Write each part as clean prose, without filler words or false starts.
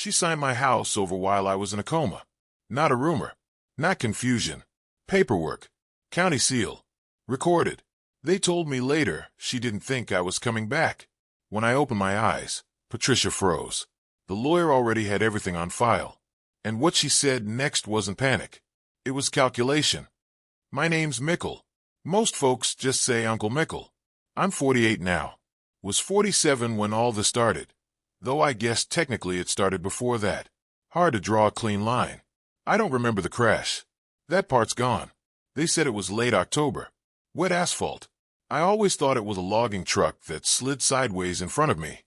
She signed my house over while I was in a coma. Not a rumor. Not confusion. Paperwork. County seal. Recorded. They told me later she didn't think I was coming back. When I opened my eyes, Patricia froze. The lawyer already had everything on file. And what she said next wasn't panic. It was calculation. My name's Mickle. Most folks just say Uncle Mickle. I'm 48 now. Was 47 when all this started. Though I guess technically it started before that. Hard to draw a clean line. I don't remember the crash. That part's gone. They said it was late October. Wet asphalt. I always thought it was a logging truck that slid sideways in front of me.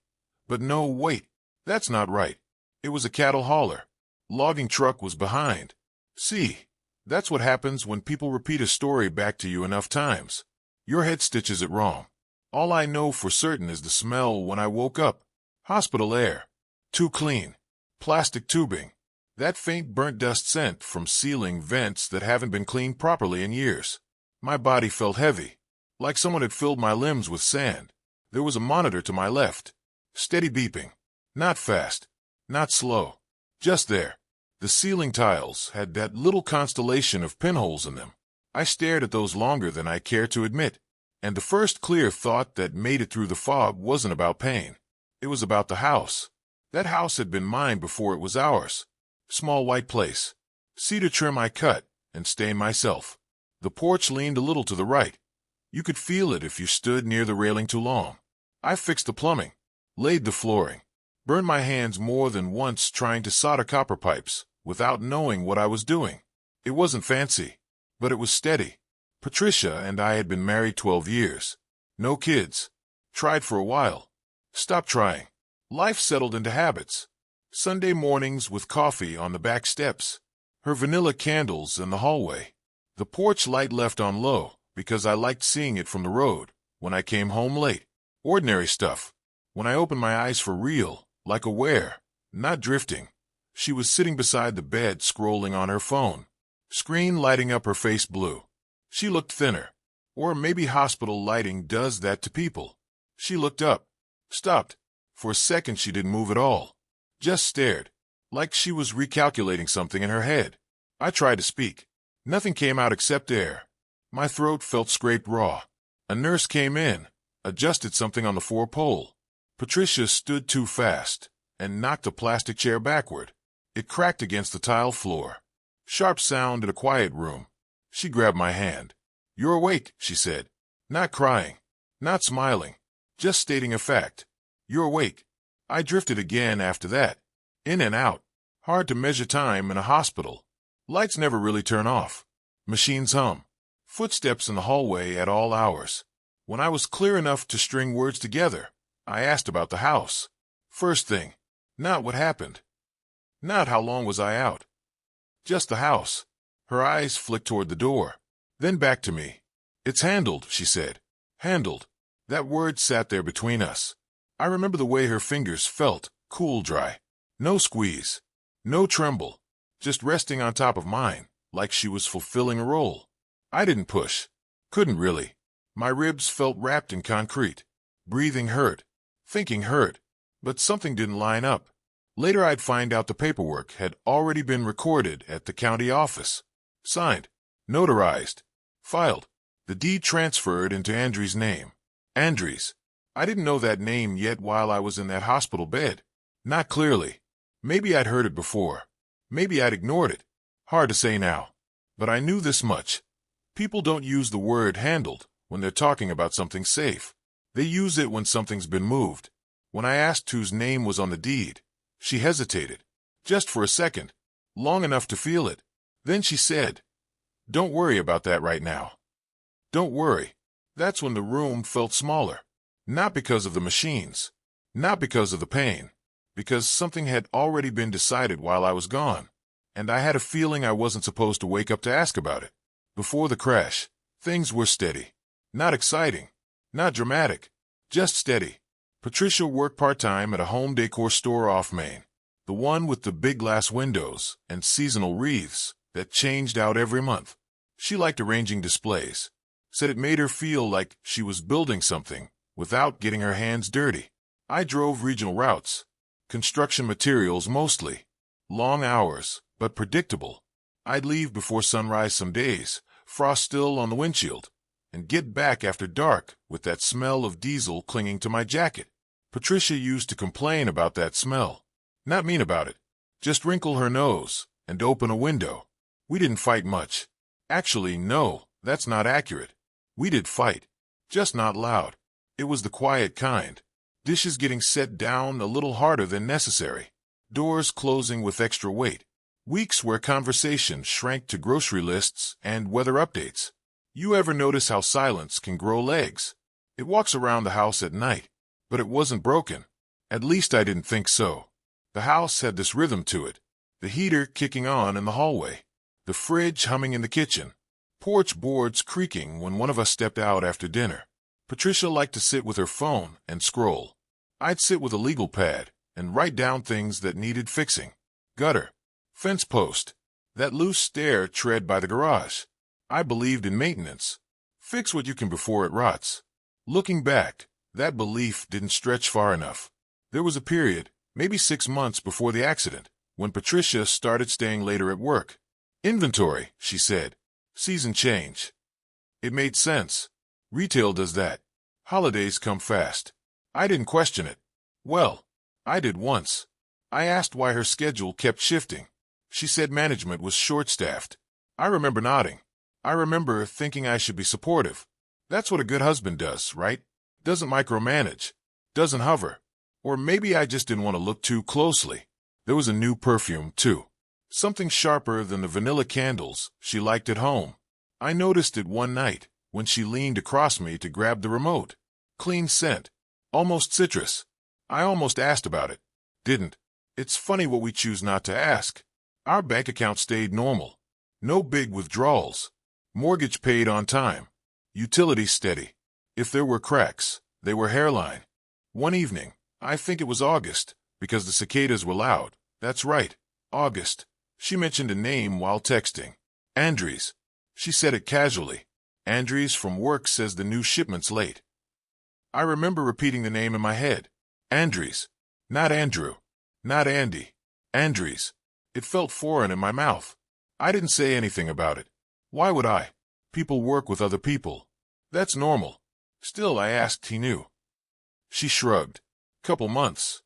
But no, wait. That's not right. It was a cattle hauler. Logging truck was behind. See, that's what happens when people repeat a story back to you enough times. Your head stitches it wrong. All I know for certain is the smell when I woke up. Hospital air. Too clean. Plastic tubing. That faint burnt dust scent from ceiling vents that haven't been cleaned properly in years. My body felt heavy, like someone had filled my limbs with sand. There was a monitor to my left. Steady beeping. Not fast. Not slow. Just there. The ceiling tiles had that little constellation of pinholes in them. I stared at those longer than I care to admit. And the first clear thought that made it through the fog wasn't about pain. It was about the house. That house had been mine before it was ours. Small white place. Cedar trim I cut and stained myself. The porch leaned a little to the right. You could feel it if you stood near the railing too long. I fixed the plumbing. Laid the flooring. Burned my hands more than once trying to solder copper pipes without knowing what I was doing. It wasn't fancy, but it was steady. Patricia and I had been married 12 years. No kids. Tried for a while. Stopped trying. Life settled into habits. Sunday mornings with coffee on the back steps. Her vanilla candles in the hallway. The porch light left on low because I liked seeing it from the road when I came home late. Ordinary stuff. When I opened my eyes for real, like aware, not drifting, she was sitting beside the bed scrolling on her phone. Screen lighting up her face blue. She looked thinner. Or maybe hospital lighting does that to people. She looked up. Stopped. For a second she didn't move at all. Just stared. Like she was recalculating something in her head. I tried to speak. Nothing came out except air. My throat felt scraped raw. A nurse came in, adjusted something on the 4-pole. Patricia stood too fast and knocked a plastic chair backward. It cracked against the tile floor. Sharp sound in a quiet room. She grabbed my hand. "You're awake," she said. Not crying. Not smiling. Just stating a fact. "You're awake." I drifted again after that. In and out. Hard to measure time in a hospital. Lights never really turn off. Machines hum. Footsteps in the hallway at all hours. When I was clear enough to string words together, I asked about the house. First thing. Not what happened. Not how long was I out. Just the house. Her eyes flicked toward the door. Then back to me. "It's handled," she said. Handled. That word sat there between us. I remember the way her fingers felt, cool dry. No squeeze. No tremble. Just resting on top of mine, like she was fulfilling a role. I didn't push. Couldn't really. My ribs felt wrapped in concrete. Breathing hurt. Thinking hurt. But something didn't line up. Later I'd find out the paperwork had already been recorded at the county office. Signed. Notarized. Filed. The deed transferred into Andrew's name. Andrew's. I didn't know that name yet while I was in that hospital bed. Not clearly. Maybe I'd heard it before. Maybe I'd ignored it. Hard to say now. But I knew this much. People don't use the word handled when they're talking about something safe. They use it when something's been moved. When I asked whose name was on the deed, she hesitated. Just for a second. Long enough to feel it. Then she said, "Don't worry about that right now." Don't worry. That's when the room felt smaller. Not because of the machines. Not because of the pain. Because something had already been decided while I was gone. And I had a feeling I wasn't supposed to wake up to ask about it. Before the crash, things were steady. Not exciting. Not dramatic. Just steady. Patricia worked part-time at a home decor store off Main. The one with the big glass windows and seasonal wreaths that changed out every month. She liked arranging displays. Said it made her feel like she was building something without getting her hands dirty. I drove regional routes. Construction materials mostly. Long hours, but predictable. I'd leave before sunrise some days, frost still on the windshield, and get back after dark with that smell of diesel clinging to my jacket. Patricia used to complain about that smell. Not mean about it. Just wrinkle her nose and open a window. We didn't fight much. Actually, no, that's not accurate. We did fight. Just not loud. It was the quiet kind. Dishes getting set down a little harder than necessary. Doors closing with extra weight. Weeks where conversation shrank to grocery lists and weather updates. You ever notice how silence can grow legs? It walks around the house at night, but it wasn't broken. At least I didn't think so. The house had this rhythm to it. The heater kicking on in the hallway. The fridge humming in the kitchen. Porch boards creaking when one of us stepped out after dinner. Patricia liked to sit with her phone and scroll. I'd sit with a legal pad and write down things that needed fixing. Gutter. Fence post. That loose stair tread by the garage. I believed in maintenance. Fix what you can before it rots. Looking back, that belief didn't stretch far enough. There was a period, maybe 6 months before the accident, when Patricia started staying later at work. Inventory, she said. Season change. It made sense. Retail does that. Holidays come fast. I didn't question it. Well, I did once. I asked why her schedule kept shifting. She said management was short-staffed. I remember nodding. I remember thinking I should be supportive. That's what a good husband does, right? Doesn't micromanage. Doesn't hover. Or maybe I just didn't want to look too closely. There was a new perfume, too. Something sharper than the vanilla candles she liked at home. I noticed it one night when she leaned across me to grab the remote. Clean scent. Almost citrus. I almost asked about it. Didn't. It's funny what we choose not to ask. Our bank account stayed normal. No big withdrawals. Mortgage paid on time. Utilities steady. If there were cracks, they were hairline. One evening, I think it was August, because the cicadas were loud. That's right, August. She mentioned a name while texting. Andries. She said it casually. Andries from work says the new shipment's late. I remember repeating the name in my head. Andries. Not Andrew. Not Andy. Andries. It felt foreign in my mouth. I didn't say anything about it. Why would I? People work with other people. That's normal. Still, I asked he knew. She shrugged. Couple months.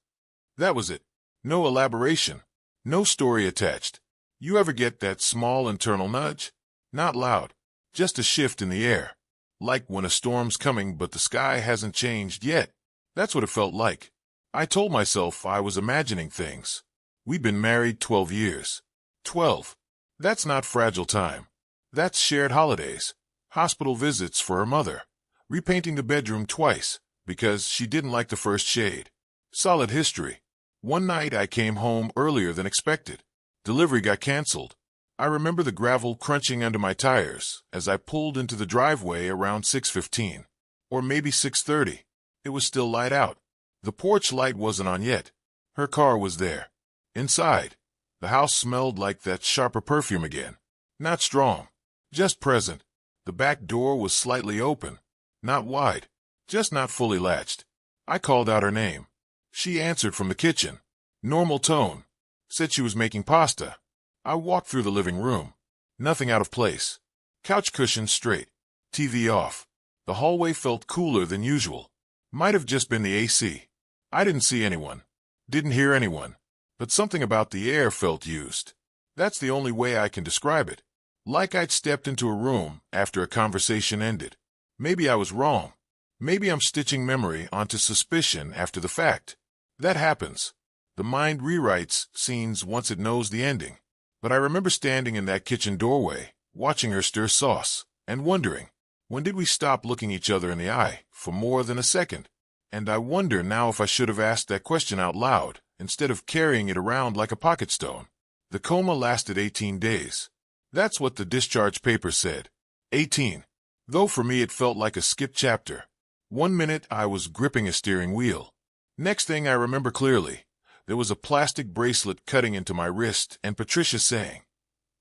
That was it. No elaboration. No story attached. You ever get that small internal nudge? Not loud. Just a shift in the air. Like when a storm's coming but the sky hasn't changed yet. That's what it felt like. I told myself I was imagining things. We'd been married 12 years. 12. That's not fragile time. That's shared holidays. Hospital visits for her mother. Repainting the bedroom twice because she didn't like the first shade. Solid history. One night I came home earlier than expected. Delivery got canceled. I remember the gravel crunching under my tires as I pulled into the driveway around 6:15. Or maybe 6:30. It was still light out. The porch light wasn't on yet. Her car was there. Inside, the house smelled like that sharper perfume again. Not strong. Just present. The back door was slightly open. Not wide. Just not fully latched. I called out her name. She answered from the kitchen. Normal tone. Said she was making pasta. I walked through the living room. Nothing out of place. Couch cushions straight. TV off. The hallway felt cooler than usual. Might have just been the AC. I didn't see anyone. Didn't hear anyone. But something about the air felt used. That's the only way I can describe it. Like I'd stepped into a room after a conversation ended. Maybe I was wrong. Maybe I'm stitching memory onto suspicion after the fact. That happens. The mind rewrites scenes once it knows the ending. But I remember standing in that kitchen doorway, watching her stir sauce, and wondering, when did we stop looking each other in the eye for more than a second? And I wonder now if I should have asked that question out loud instead of carrying it around like a pocket stone. The coma lasted 18 days. That's what the discharge paper said. 18. Though for me it felt like a skipped chapter. 1 minute I was gripping a steering wheel. Next thing I remember clearly, there was a plastic bracelet cutting into my wrist and Patricia saying,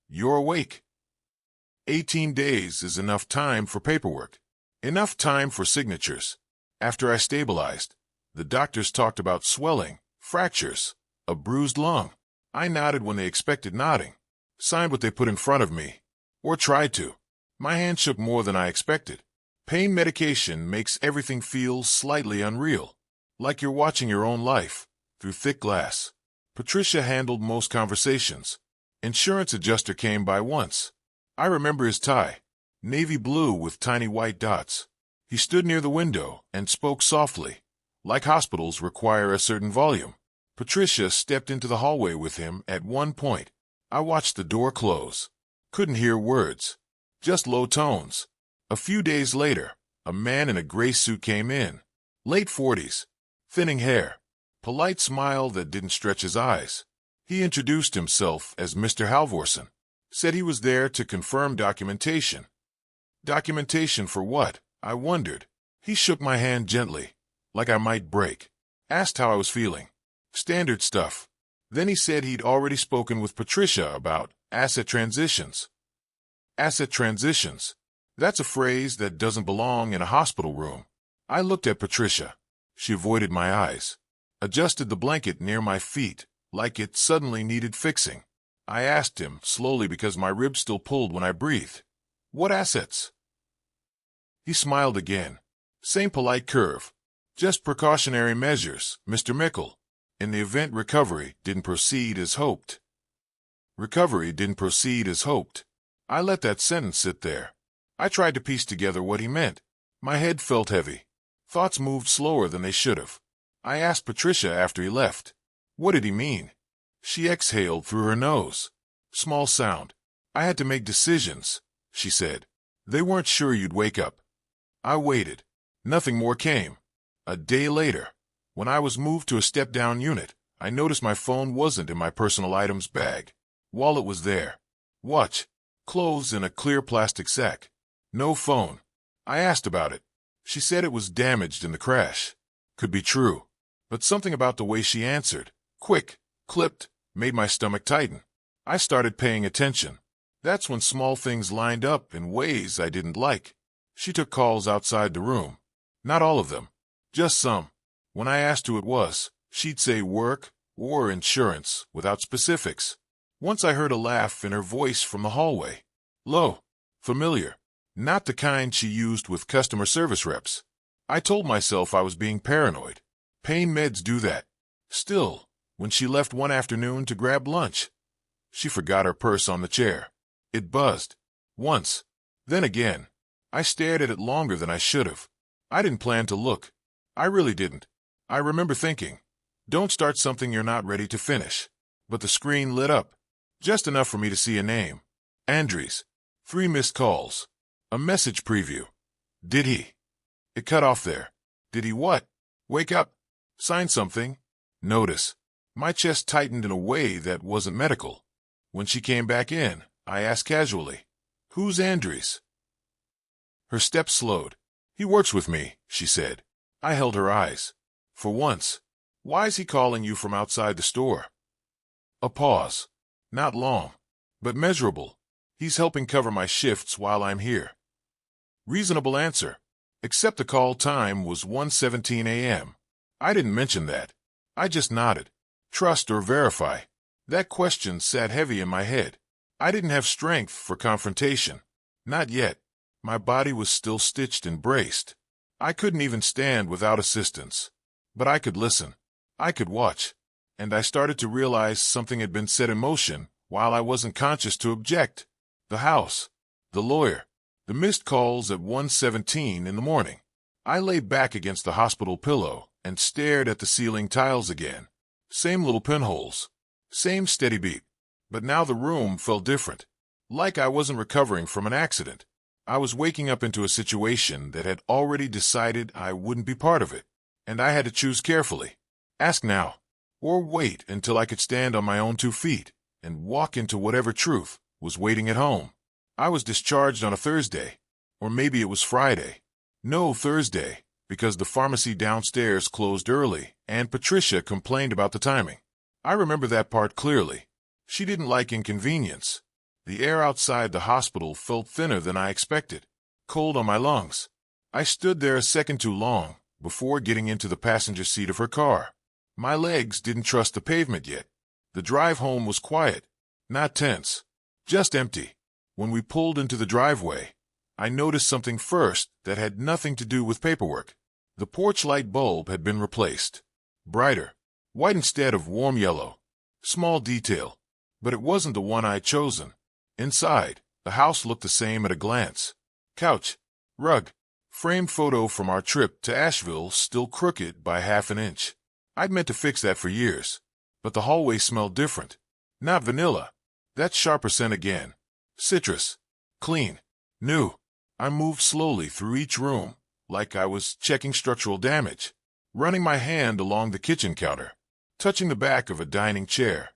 "You're awake." 18 days is enough time for paperwork. Enough time for signatures. After I stabilized, the doctors talked about swelling, Fractures. A bruised lung. I nodded when they expected nodding. Signed what they put in front of me. Or tried to. My hand shook more than I expected. Pain medication makes everything feel slightly unreal. Like you're watching your own life. Through thick glass. Patricia handled most conversations. Insurance adjuster came by once. I remember his tie. Navy blue with tiny white dots. He stood near the window and spoke softly. Like hospitals require a certain volume. Patricia stepped into the hallway with him at one point. I watched the door close. Couldn't hear words. Just low tones. A few days later, a man in a gray suit came in. Late 40s. Thinning hair. Polite smile that didn't stretch his eyes. He introduced himself as Mr. Halvorsen. Said he was there to confirm documentation. Documentation for what? I wondered. He shook my hand gently, like I might break. Asked how I was feeling. Standard stuff. Then he said he'd already spoken with Patricia about asset transitions. Asset transitions. That's a phrase that doesn't belong in a hospital room. I looked at Patricia. She avoided my eyes. Adjusted the blanket near my feet, like it suddenly needed fixing. I asked him, slowly because my ribs still pulled when I breathed. What assets? He smiled again. Same polite curve. Just precautionary measures, Mr. Mickle. In the event recovery didn't proceed as hoped. Recovery didn't proceed as hoped. I let that sentence sit there. I tried to piece together what he meant. My head felt heavy. Thoughts moved slower than they should have. I asked Patricia after he left. What did he mean? She exhaled through her nose. Small sound. I had to make decisions, she said. They weren't sure you'd wake up. I waited. Nothing more came. A day later, when I was moved to a step-down unit, I noticed my phone wasn't in my personal items bag. Wallet was there. Watch. Clothes in a clear plastic sack. No phone. I asked about it. She said it was damaged in the crash. Could be true. But something about the way she answered, quick, clipped, made my stomach tighten. I started paying attention. That's when small things lined up in ways I didn't like. She took calls outside the room. Not all of them. Just some. When I asked who it was, she'd say work or insurance without specifics. Once I heard a laugh in her voice from the hallway. Low. Familiar. Not the kind she used with customer service reps. I told myself I was being paranoid. Pain meds do that. Still, when she left one afternoon to grab lunch, she forgot her purse on the chair. It buzzed. Once. Then again. I stared at it longer than I should have. I didn't plan to look. I really didn't. I remember thinking, don't start something you're not ready to finish. But the screen lit up. Just enough for me to see a name. Andries. 3 missed calls. A message preview. Did he? It cut off there. Did he what? Wake up. Sign something. Notice. My chest tightened in a way that wasn't medical. When she came back in, I asked casually, who's Andries? Her steps slowed. He works with me, she said. I held her eyes. For once. Why is he calling you from outside the store? A pause. Not long, but measurable. He's helping cover my shifts while I'm here. Reasonable answer. Except the call time was 1:17 a.m. I didn't mention that. I just nodded. Trust or verify? That question sat heavy in my head. I didn't have strength for confrontation. Not yet. My body was still stitched and braced. I couldn't even stand without assistance. But I could listen. I could watch. And I started to realize something had been set in motion while I wasn't conscious to object. The house. The lawyer. The missed calls at 1:17 in the morning. I lay back against the hospital pillow and stared at the ceiling tiles again. Same little pinholes. Same steady beat. But now the room felt different. Like I wasn't recovering from an accident. I was waking up into a situation that had already decided I wouldn't be part of it. And I had to choose carefully. Ask now. Or wait until I could stand on my own 2 feet and walk into whatever truth was waiting at home. I was discharged on a Thursday. Or maybe it was Friday. No, Thursday, because the pharmacy downstairs closed early and Patricia complained about the timing. I remember that part clearly. She didn't like inconvenience. The air outside the hospital felt thinner than I expected. Cold on my lungs. I stood there a second too long before getting into the passenger seat of her car. My legs didn't trust the pavement yet. The drive home was quiet, not tense, just empty. When we pulled into the driveway, I noticed something first that had nothing to do with paperwork. The porch light bulb had been replaced. Brighter, white instead of warm yellow. Small detail, but it wasn't the one I'd chosen. Inside, the house looked the same at a glance. Couch, rug, framed photo from our trip to Asheville still crooked by half an inch. I'd meant to fix that for years, but the hallway smelled different. Not vanilla. That sharper scent again. Citrus. Clean. New. I moved slowly through each room, like I was checking structural damage, running my hand along the kitchen counter, touching the back of a dining chair.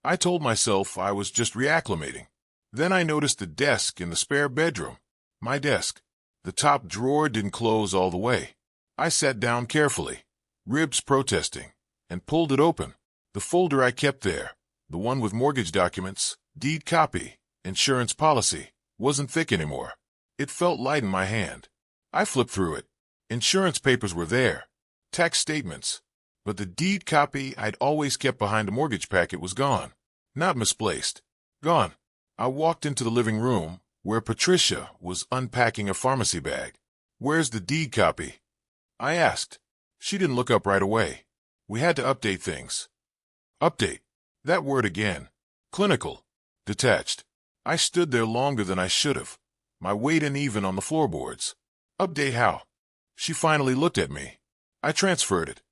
I told myself I was just reacclimating. Then I noticed the desk in the spare bedroom. My desk. The top drawer didn't close all the way. I sat down carefully, ribs protesting, and pulled it open. The folder I kept there, the one with mortgage documents, deed copy, insurance policy, wasn't thick anymore. It felt light in my hand. I flipped through it. Insurance papers were there, tax statements, but the deed copy I'd always kept behind a mortgage packet was gone. Not misplaced. Gone. I walked into the living room, where Patricia was unpacking a pharmacy bag. "Where's the deed copy?" I asked. She didn't look up right away. We had to update things. Update. That word again. Clinical. Detached. I stood there longer than I should have, my weight uneven on the floorboards. Update how? She finally looked at me. I transferred it.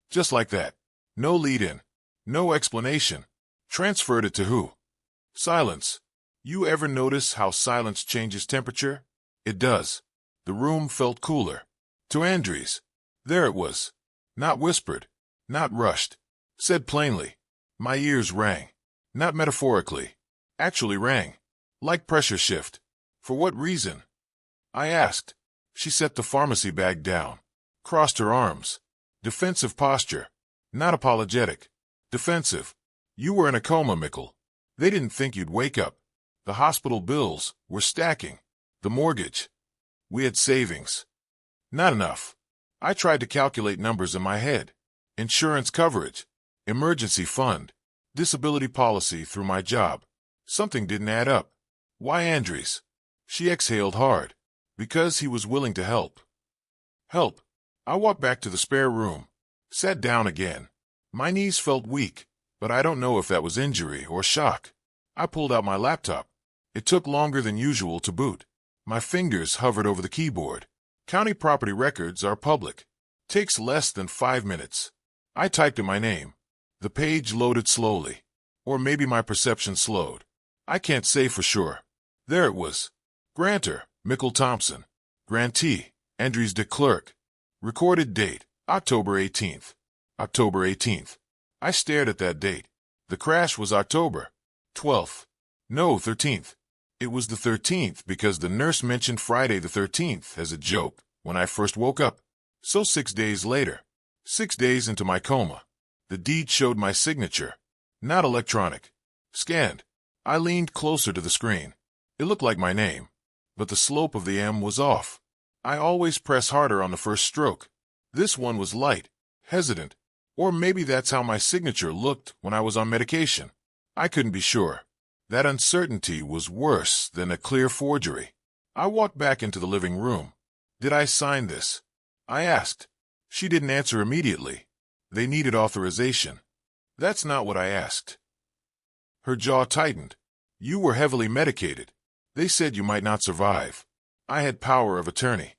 Just like that. No lead-in. No explanation. Transferred it to who? Silence. You ever notice how silence changes temperature? It does. The room felt cooler. To Andries. There it was. Not whispered. Not rushed. Said plainly. My ears rang. Not metaphorically. Actually rang. Like pressure shift. For what reason? I asked. She set the pharmacy bag down. Crossed her arms. Defensive posture. Not apologetic. Defensive. You were in a coma, Mickle. They didn't think you'd wake up. The hospital bills were stacking. The mortgage. We had savings. Not enough. I tried to calculate numbers in my head. Insurance coverage. Emergency fund. Disability policy through my job. Something didn't add up. Why Andries? She exhaled hard. Because he was willing to help. Help. I walked back to the spare room. Sat down again. My knees felt weak, but I don't know if that was injury or shock. I pulled out my laptop. It took longer than usual to boot. My fingers hovered over the keyboard. County property records are public. Takes less than 5 minutes. I typed in my name. The page loaded slowly. Or maybe my perception slowed. I can't say for sure. There it was. Grantor, Mickle Thompson. Grantee, Andries de Klerk. Recorded date, October 18th. October 18th. I stared at that date. The crash was October 12th. No, 13th. It was the 13th because the nurse mentioned Friday the 13th as a joke when I first woke up. So 6 days later. 6 days into my coma. The deed showed my signature. Not electronic. Scanned. I leaned closer to the screen. It looked like my name, but the slope of the M was off. I always press harder on the first stroke. This one was light, hesitant, or maybe that's how my signature looked when I was on medication. I couldn't be sure. That uncertainty was worse than a clear forgery. I walked back into the living room. Did I sign this? I asked. She didn't answer immediately. They needed authorization. That's not what I asked. Her jaw tightened. You were heavily medicated. They said you might not survive. I had power of attorney.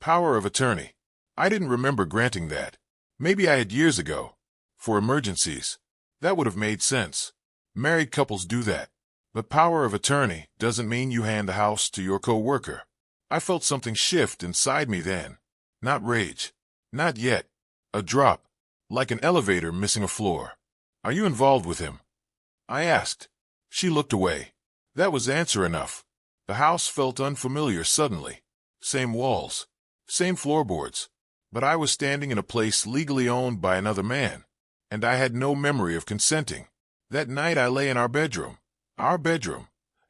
Power of attorney. I didn't remember granting that. Maybe I had years ago. For emergencies. That would have made sense. Married couples do that. But power of attorney doesn't mean you hand the house to your co-worker. I felt something shift inside me then. Not rage. Not yet. A drop. Like an elevator missing a floor. Are you involved with him? I asked. She looked away. That was answer enough. The house felt unfamiliar suddenly. Same walls. Same floorboards. But I was standing in a place legally owned by another man. And I had no memory of consenting. That night I lay in our bedroom,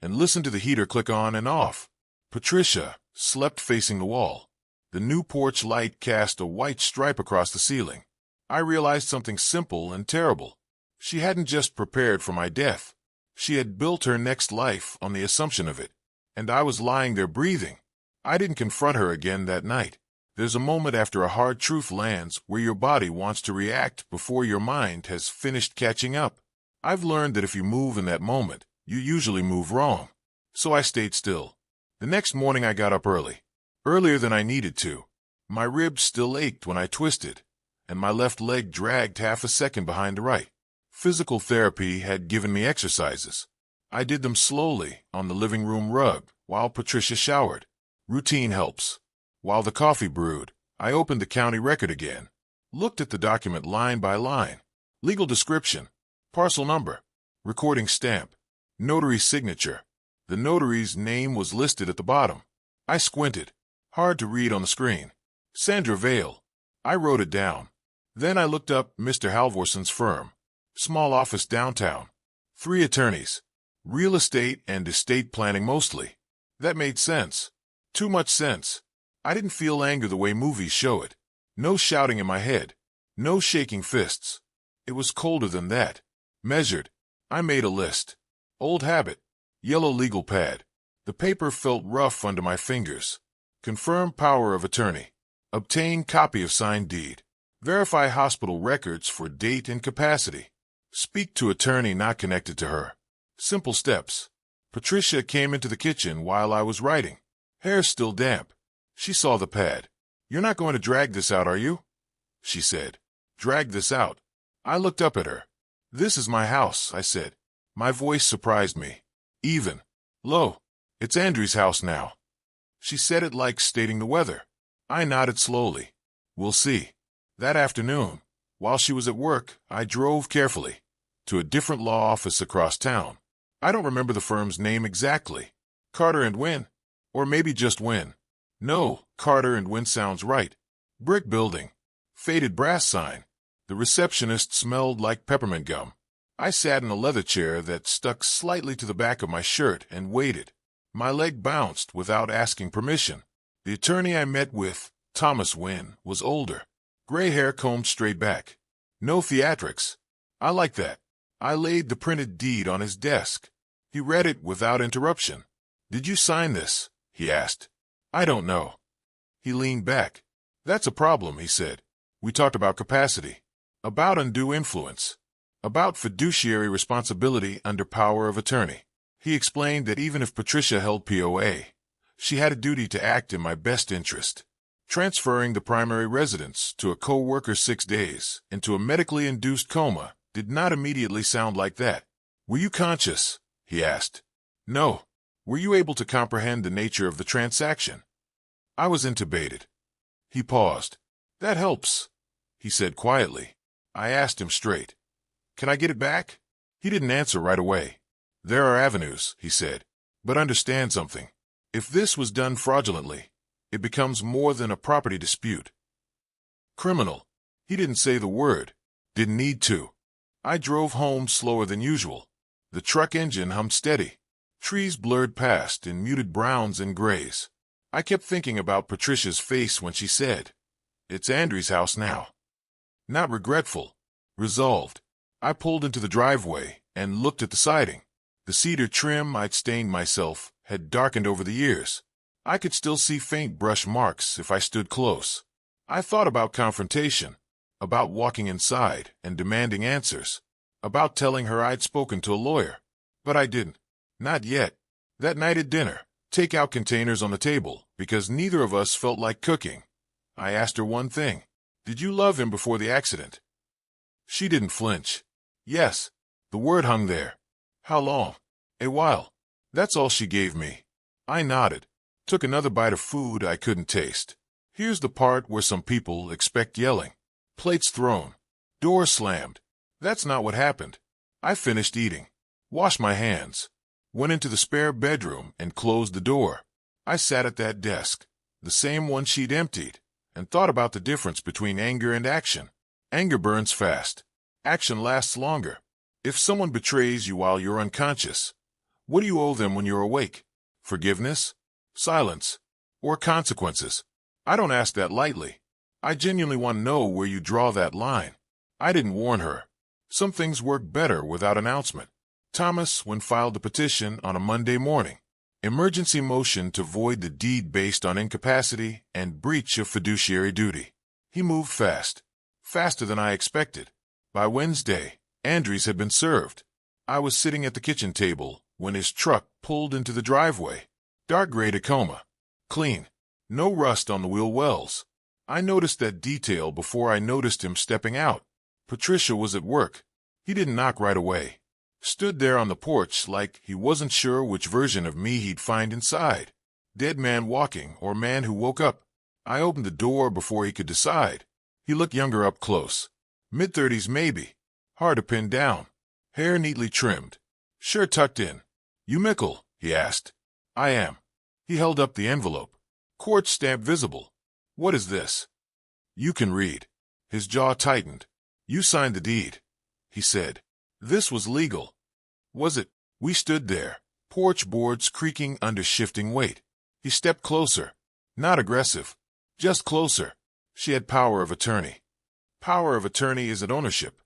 and listened to the heater click on and off. Patricia slept facing the wall. The new porch light cast a white stripe across the ceiling. I realized something simple and terrible. She hadn't just prepared for my death. She had built her next life on the assumption of it. And I was lying there breathing. I didn't confront her again that night. There's a moment after a hard truth lands where your body wants to react before your mind has finished catching up. I've learned that if you move in that moment, you usually move wrong. So I stayed still. The next morning I got up early. Earlier than I needed to. My ribs still ached when I twisted, and my left leg dragged half a second behind the right. Physical therapy had given me exercises. I did them slowly on the living room rug while Patricia showered. Routine helps. While the coffee brewed, I opened the county record again, looked at the document line by line. Legal description, parcel number, recording stamp, notary signature. The notary's name was listed at the bottom. I squinted. Hard to read on the screen. Sandra Vale. I wrote it down. Then I looked up Mr. Halvorson's firm. Small office downtown. 3 attorneys. Real estate and estate planning mostly. That made sense. Too much sense. I didn't feel anger the way movies show it. No shouting in my head. No shaking fists. It was colder than that. Measured. I made a list. Old habit. Yellow legal pad. The paper felt rough under my fingers. Confirm power of attorney. Obtain copy of signed deed. Verify hospital records for date and capacity. Speak to attorney not connected to her. Simple steps. Patricia came into the kitchen while I was writing. Hair still damp. She saw the pad. "You're not going to drag this out, are you?" she said. "Drag this out." I looked up at her. "This is my house," I said. My voice surprised me. Even. Low. "It's Andrew's house now." She said it like stating the weather. I nodded slowly. "We'll see." That afternoon, while she was at work, I drove carefully to a different law office across town. I don't remember the firm's name exactly. Carter and Wynn? Or maybe just Wynn. No, Carter and Wynn sounds right. Brick building. Faded brass sign. The receptionist smelled like peppermint gum. I sat in a leather chair that stuck slightly to the back of my shirt and waited. My leg bounced without asking permission. The attorney I met with, Thomas Wynn, was older. Gray hair combed straight back. No theatrics. I like that. I laid the printed deed on his desk. He read it without interruption. "Did you sign this?" he asked. "I don't know." He leaned back. "That's a problem," he said. "We talked about capacity, about undue influence, about fiduciary responsibility under power of attorney." He explained that even if Patricia held POA, she had a duty to act in my best interest. Transferring the primary residence to a co-worker's 6 days into a medically induced coma did not immediately sound like that. "Were you conscious?" he asked. "No." "Were you able to comprehend the nature of the transaction?" "I was intubated." He paused. "That helps," he said quietly. I asked him straight. "Can I get it back?" He didn't answer right away. "There are avenues," he said. "But understand something. If this was done fraudulently, it becomes more than a property dispute. Criminal." He didn't say the word. Didn't need to. I drove home slower than usual. The truck engine hummed steady. Trees blurred past in muted browns and grays. I kept thinking about Patricia's face when she said, "It's Andrew's house now." Not regretful. Resolved. I pulled into the driveway and looked at the siding. The cedar trim I'd stained myself had darkened over the years. I could still see faint brush marks if I stood close. I thought about confrontation, about walking inside and demanding answers, about telling her I'd spoken to a lawyer. But I didn't. Not yet. That night at dinner, takeout containers on the table, because neither of us felt like cooking, I asked her one thing. "Did you love him before the accident?" She didn't flinch. "Yes." The word hung there. "How long?" "A while." That's all she gave me. I nodded. Took another bite of food I couldn't taste. Here's the part where some people expect yelling. Plates thrown. Door slammed. That's not what happened. I finished eating. Washed my hands. Went into the spare bedroom and closed the door. I sat at that desk, the same one she'd emptied, and thought about the difference between anger and action. Anger burns fast. Action lasts longer. If someone betrays you while you're unconscious, what do you owe them when you're awake? Forgiveness? Silence? Or consequences? I don't ask that lightly. I genuinely want to know where you draw that line. I didn't warn her. Some things work better without announcement. Thomas, when filed the petition on a Monday morning, emergency motion to void the deed based on incapacity and breach of fiduciary duty. He moved fast, faster than I expected. By Wednesday, Andries had been served. I was sitting at the kitchen table when his truck pulled into the driveway. Dark gray Coma. Clean. No rust on the wheel wells. I noticed that detail before I noticed him stepping out. Patricia was at work. He didn't knock right away. Stood there on the porch like he wasn't sure which version of me he'd find inside. Dead man walking or man who woke up. I opened the door before he could decide. He looked younger up close. Mid-30s maybe. Hard to pin down. Hair neatly trimmed. Shirt tucked in. "You Mickle?" he asked. "I am." He held up the envelope. Court stamp visible. "What is this?" "You can read." His jaw tightened. "You signed the deed," he said. This was legal. Was it? We stood there, porch boards creaking under shifting weight. He stepped closer. Not aggressive. Just closer. She had power of attorney. Power of attorney isn't ownership.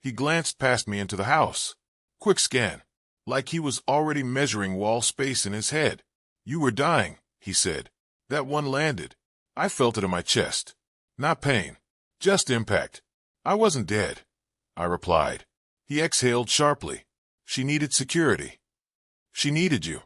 He glanced past me into the house. Quick scan. Like he was already measuring wall space in his head. "You were dying," he said. That one landed. I felt it in my chest. Not pain. Just impact. "I wasn't dead," I replied. He exhaled sharply. "She needed security." "She needed you."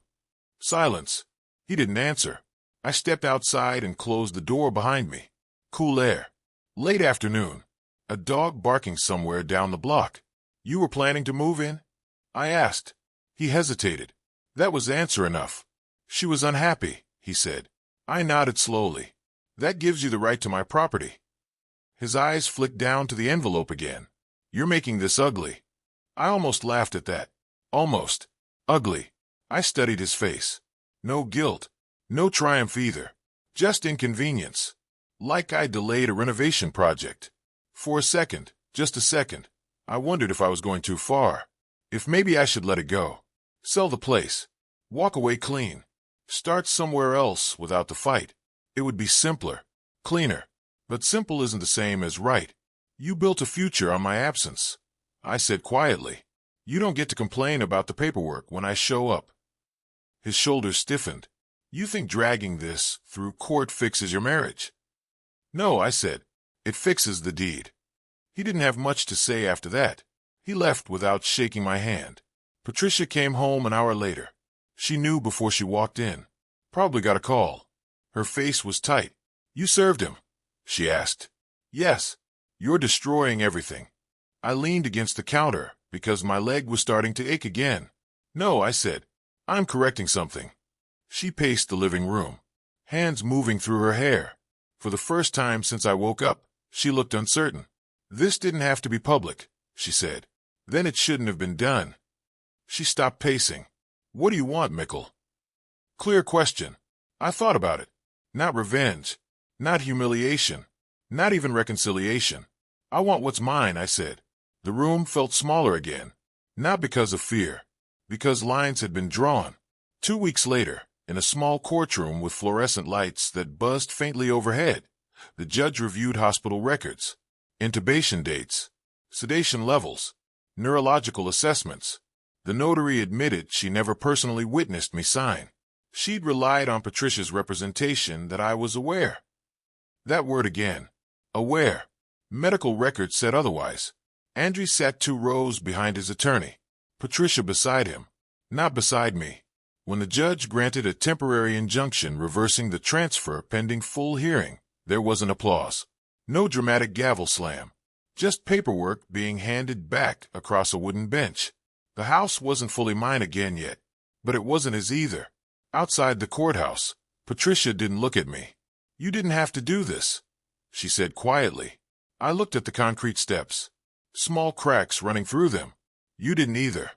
Silence. He didn't answer. I stepped outside and closed the door behind me. Cool air. Late afternoon. A dog barking somewhere down the block. "You were planning to move in?" I asked. He hesitated. That was answer enough. "She was unhappy," he said. I nodded slowly. "That gives you the right to my property." His eyes flicked down to the envelope again. "You're making this ugly." I almost laughed at that. Almost. Ugly. I studied his face. No guilt. No triumph either. Just inconvenience. Like I delayed a renovation project. For a second, just a second, I wondered if I was going too far. If maybe I should let it go. Sell the place. Walk away clean. Start somewhere else without the fight. It would be simpler. Cleaner. But simple isn't the same as right. "You built a future on my absence," I said quietly. "You don't get to complain about the paperwork when I show up." His shoulders stiffened. "You think dragging this through court fixes your marriage?" "No," I said. "It fixes the deed." He didn't have much to say after that. He left without shaking my hand. Patricia came home an hour later. She knew before she walked in. Probably got a call. Her face was tight. "You served him?" she asked. "Yes." "You're destroying everything." I leaned against the counter because my leg was starting to ache again. "No," I said. "I'm correcting something." She paced the living room, hands moving through her hair. For the first time since I woke up, she looked uncertain. "This didn't have to be public," she said. "Then it shouldn't have been done." She stopped pacing. "What do you want, Mickle?" Clear question. I thought about it. Not revenge. Not humiliation. Not even reconciliation. "I want what's mine," I said. The room felt smaller again. Not because of fear. Because lines had been drawn. 2 weeks later, in a small courtroom with fluorescent lights that buzzed faintly overhead, the judge reviewed hospital records, intubation dates, sedation levels, neurological assessments. The notary admitted she never personally witnessed me sign. She'd relied on Patricia's representation that I was aware. That word again. Aware. Medical records said otherwise. Andries sat 2 rows behind his attorney. Patricia beside him. Not beside me. When the judge granted a temporary injunction reversing the transfer pending full hearing, there was an applause. No dramatic gavel slam. Just paperwork being handed back across a wooden bench. The house wasn't fully mine again yet, but it wasn't his either. Outside the courthouse, Patricia didn't look at me. "You didn't have to do this," she said quietly. I looked at the concrete steps. Small cracks running through them. "You didn't either."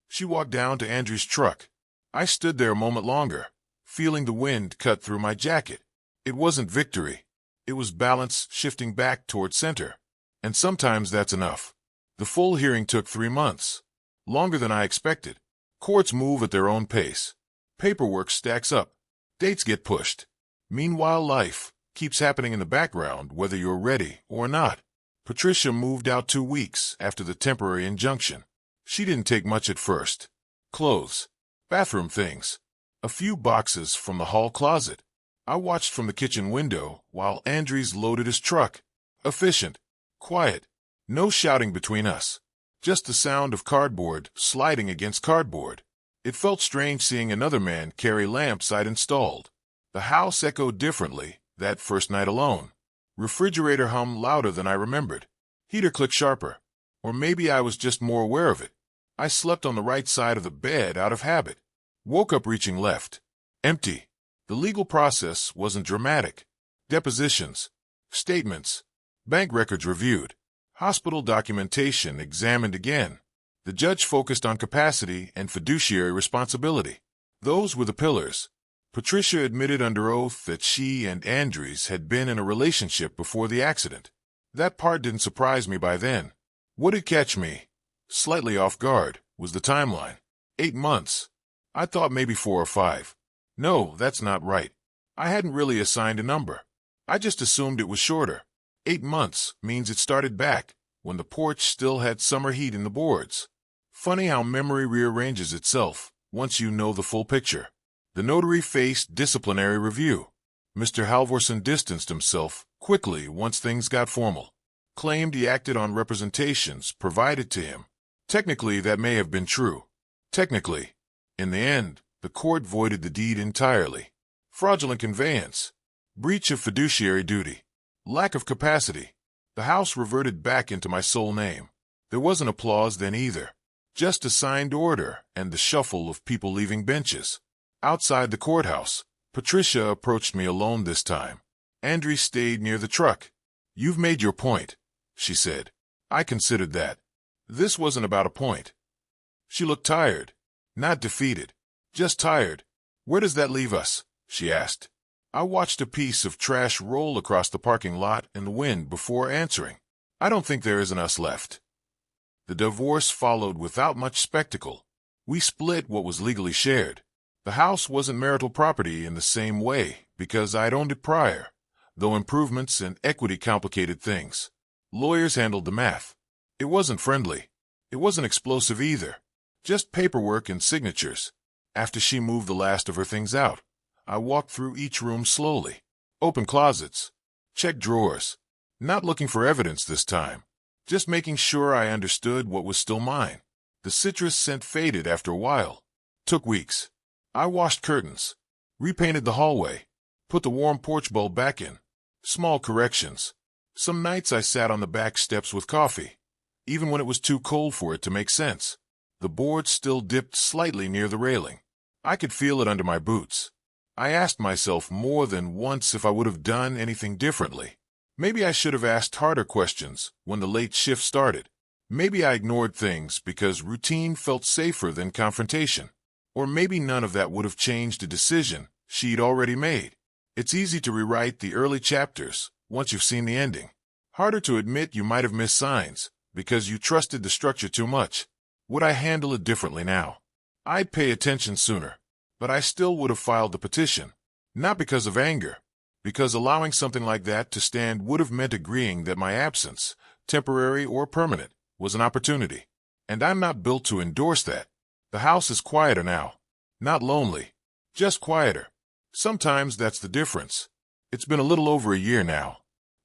She walked down to Andrew's truck. I stood there a moment longer, feeling the wind cut through my jacket. It wasn't victory. It was balance shifting back toward center. And sometimes that's enough. The full hearing took 3 months. Longer than I expected. Courts move at their own pace. Paperwork stacks up. Dates get pushed. Meanwhile, life keeps happening in the background whether you're ready or not. Patricia moved out 2 weeks after the temporary injunction. She didn't take much at first. Clothes, bathroom things, a few boxes from the hall closet. I watched from the kitchen window while Andries loaded his truck. Efficient, quiet, no shouting between us. Just the sound of cardboard sliding against cardboard. It felt strange seeing another man carry lamps I'd installed. The house echoed differently that first night alone. Refrigerator hummed louder than I remembered. Heater clicked sharper. Or maybe I was just more aware of it. I slept on the right side of the bed out of habit. Woke up reaching left. Empty. The legal process wasn't dramatic. Depositions, statements, bank records reviewed, hospital documentation examined again. The judge focused on capacity and fiduciary responsibility. Those were the pillars. Patricia admitted under oath that she and Andries had been in a relationship before the accident. That part didn't surprise me by then. What did catch me, slightly off guard, was the timeline. 8 months. I thought maybe 4 or 5. No, that's not right. I hadn't really assigned a number. I just assumed it was shorter. 8 months means it started back, when the porch still had summer heat in the boards. Funny how memory rearranges itself once you know the full picture. The notary faced disciplinary review. Mr. Halvorson distanced himself quickly once things got formal. Claimed he acted on representations provided to him. Technically, that may have been true. Technically. In the end, the court voided the deed entirely. Fraudulent conveyance. Breach of fiduciary duty. Lack of capacity. The house reverted back into my sole name. There wasn't applause then either. Just a signed order and the shuffle of people leaving benches. Outside the courthouse, Patricia approached me alone this time. Andries stayed near the truck. "You've made your point," she said. I considered that. This wasn't about a point. She looked tired. Not defeated. Just tired. "Where does that leave us?" she asked. I watched a piece of trash roll across the parking lot in the wind before answering. "I don't think there is an us left." The divorce followed without much spectacle. We split what was legally shared. The house wasn't marital property in the same way because I'd owned it prior, though improvements and equity complicated things. Lawyers handled the math. It wasn't friendly. It wasn't explosive either. Just paperwork and signatures. After she moved the last of her things out, I walked through each room slowly. Opened closets. Checked drawers. Not looking for evidence this time. Just making sure I understood what was still mine. The citrus scent faded after a while. Took weeks. I washed curtains. Repainted the hallway. Put the warm porch bulb back in. Small corrections. Some nights I sat on the back steps with coffee, even when it was too cold for it to make sense. The board still dipped slightly near the railing. I could feel it under my boots. I asked myself more than once if I would have done anything differently. Maybe I should have asked harder questions when the late shift started. Maybe I ignored things because routine felt safer than confrontation. Or maybe none of that would have changed a decision she'd already made. It's easy to rewrite the early chapters once you've seen the ending. Harder to admit you might have missed signs because you trusted the structure too much. Would I handle it differently now? I'd pay attention sooner, but I still would have filed the petition. Not because of anger, because allowing something like that to stand would have meant agreeing that my absence, temporary or permanent, was an opportunity. And I'm not built to endorse that. The house is quieter now. Not lonely. Just quieter. Sometimes that's the difference. It's been a little over a year now.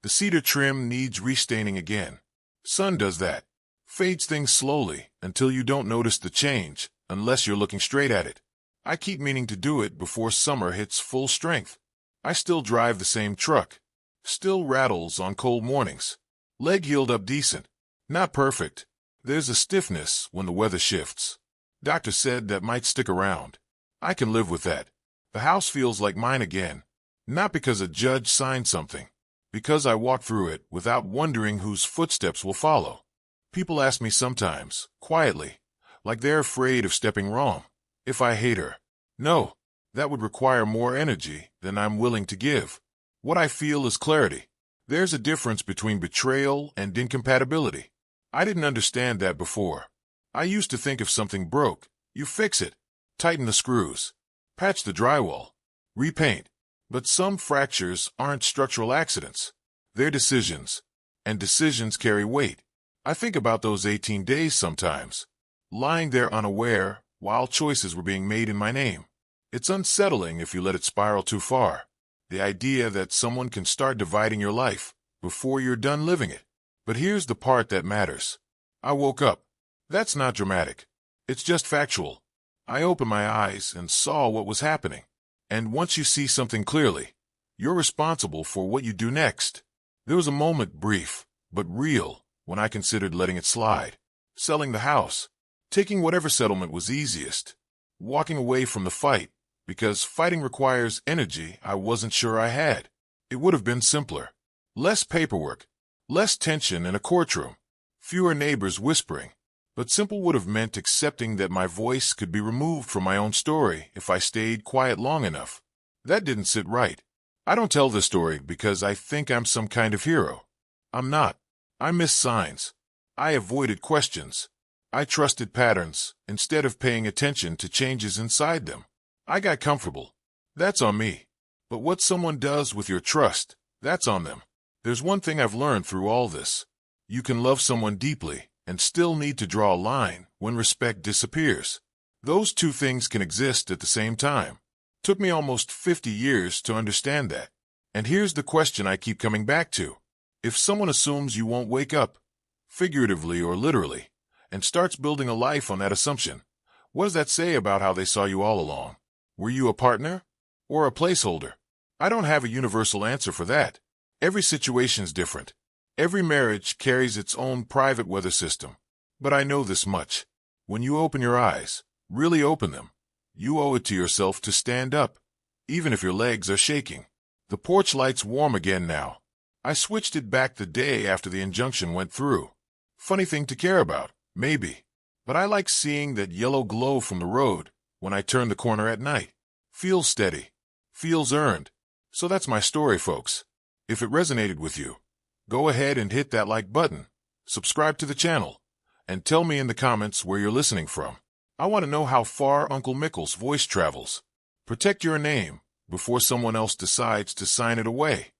The cedar trim needs restaining again. Sun does that. Fades things slowly until you don't notice the change unless you're looking straight at it. I keep meaning to do it before summer hits full strength. I still drive the same truck. Still rattles on cold mornings. Leg healed up decent. Not perfect. There's a stiffness when the weather shifts. Doctor said that might stick around. I can live with that. The house feels like mine again. Not because a judge signed something. Because I walk through it without wondering whose footsteps will follow. People ask me sometimes, quietly, like they're afraid of stepping wrong, if I hate her. No, that would require more energy than I'm willing to give. What I feel is clarity. There's a difference between betrayal and incompatibility. I didn't understand that before. I used to think if something broke, you fix it, tighten the screws, patch the drywall, repaint. But some fractures aren't structural accidents. They're decisions. and decisions carry weight. I think about those 18 days sometimes, lying there unaware while choices were being made in my name. It's unsettling if you let it spiral too far. The idea that someone can start dividing your life before you're done living it. But here's the part that matters. I woke up. That's not dramatic. It's just factual. I opened my eyes and saw what was happening. And once you see something clearly, you're responsible for what you do next. There was a moment, brief, but real, when I considered letting it slide. Selling the house. Taking whatever settlement was easiest. Walking away from the fight, because fighting requires energy I wasn't sure I had. It would have been simpler. Less paperwork. Less tension in a courtroom. Fewer neighbors whispering. But simple would have meant accepting that my voice could be removed from my own story if I stayed quiet long enough. That didn't sit right. I don't tell this story because I think I'm some kind of hero. I'm not. I missed signs. I avoided questions. I trusted patterns instead of paying attention to changes inside them. I got comfortable. That's on me. But what someone does with your trust, that's on them. There's one thing I've learned through all this. You can love someone deeply and still need to draw a line when respect disappears. Those two things can exist at the same time. Took me almost 50 years to understand that. And here's the question I keep coming back to. If someone assumes you won't wake up, figuratively or literally, and starts building a life on that assumption, what does that say about how they saw you all along? Were you a partner or a placeholder? I don't have a universal answer for that. Every situation's different. Every marriage carries its own private weather system. But I know this much. When you open your eyes, really open them, you owe it to yourself to stand up, even if your legs are shaking. The porch light's warm again now. I switched it back the day after the injunction went through. Funny thing to care about, maybe. But I like seeing that yellow glow from the road when I turn the corner at night. Feels steady. Feels earned. So that's my story, folks. If it resonated with you, go ahead and hit that like button, subscribe to the channel, and tell me in the comments where you're listening from. I want to know how far Uncle Mickle's voice travels. Protect your name before someone else decides to sign it away.